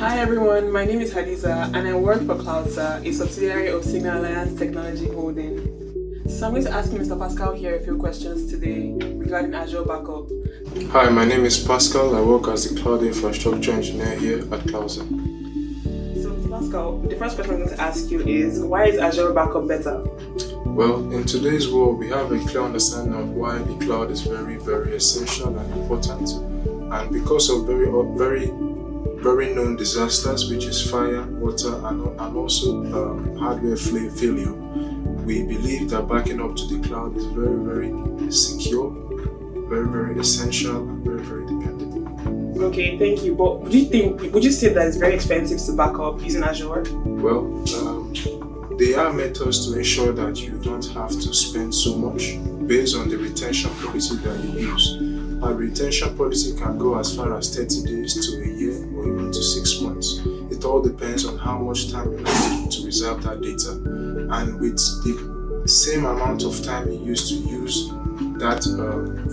Hi everyone, my name is Hadiza and I work for CloudSA, a subsidiary of Signal Alliance Technology Holding. So I'm going to ask Mr. Pascal here a few questions today regarding Azure Backup. Hi, my name is Pascal. I work as the Cloud Infrastructure Engineer here at CloudSA. So Mr. Pascal, the first question I'm going to ask you is, why is Azure Backup better? Well, in today's world, we have a clear understanding of why the cloud is very, very essential and important. And because of very known disasters, which is fire, water, and also hardware failure, we believe that backing up to the cloud is very, very secure, very, very essential, and very, very dependable. Okay, thank you. But would you say that it's very expensive to back up using Azure? Well, there are methods to ensure that you don't have to spend so much based on the retention policy that you use. Our retention policy can go as far as 30 days to a year or even to 6 months. It all depends on how much time you need to reserve that data. And with the same amount of time you use to use that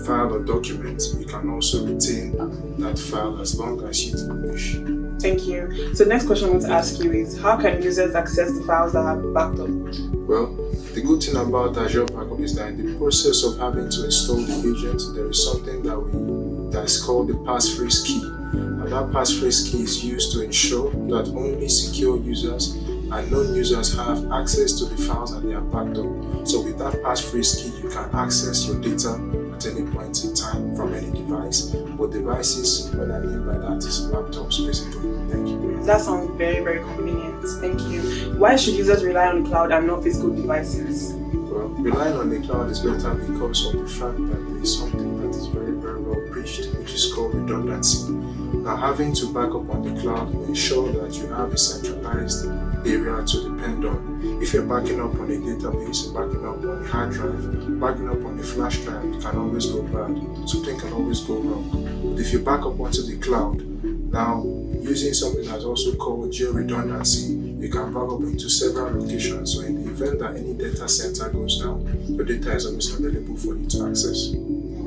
file or document, you can also retain that file as long as you wish. Thank you. So the next question I'm going to ask you is, how can users access the files that have backed up? Well, the good thing about Azure Backup is that in the process of having to install the agent, there is something that is called the passphrase key. And that passphrase key is used to ensure that only secure users and known users have access to the files that they have backed up. So with that passphrase key, you can access your data at any point in time from any device. But devices, what I mean by that is laptops, basically. Thank you. That sounds very, very convenient. Thank you. Why should users rely on the cloud and not physical devices? Well, relying on the cloud is better because of the fact that there is something that is very, very well preached, which is called redundancy. Now, having to back up on the cloud will ensure that you have a centralized area to depend on. If you're backing up on a database, backing up on a hard drive, backing up on a flash drive, it can always go bad. Something can always go wrong. But if you back up onto the cloud, now using something that's also called geo-redundancy, you can back up into several locations. So in the event that any data center goes down, your data is always available for you to access.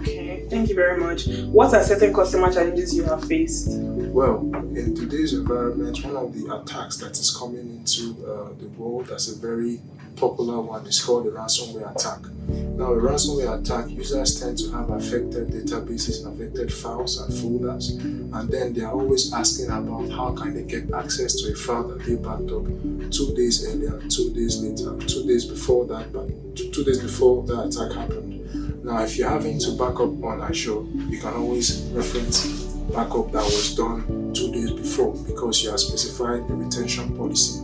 Okay, thank you very much. What are certain customer challenges you have faced? Well, in today's environment, one of the attacks that is coming into the world as a very popular one is called the ransomware attack. Now, a ransomware attack, users tend to have affected databases, affected files and folders, and then they are always asking about how can they get access to a file that they backed up 2 days earlier, 2 days later, 2 days before that, but 2 days before the attack happened. Now, if you're having to back up on Azure, you can always reference backup that was done 2 days before because you have specified the retention policy.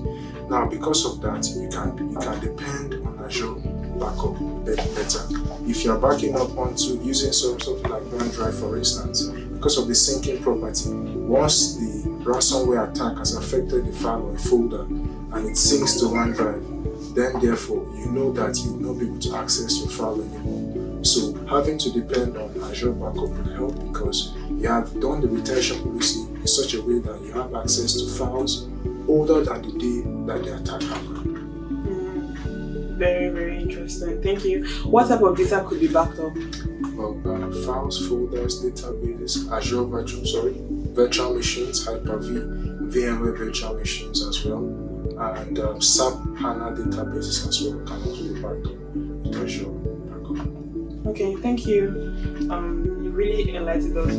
Now, because of that, you can depend on Azure Backup better. If you are backing up onto using something like OneDrive, for instance, because of the syncing property, once the ransomware attack has affected the file or folder and it syncs to OneDrive, then therefore you know that you will not be able to access your file anymore. So having to depend on Azure Backup will help because you have done the retention policy in such a way that you have access to files older than the day that the attack happened. Very, very interesting. Thank you. What type of data could be backed up? Well, files, folders, databases, Azure virtual machines, Hyper-V, VMware virtual machines as well, and SAP HANA databases as well can also be backed up with Azure Backup. Okay, thank you. You really enlightened us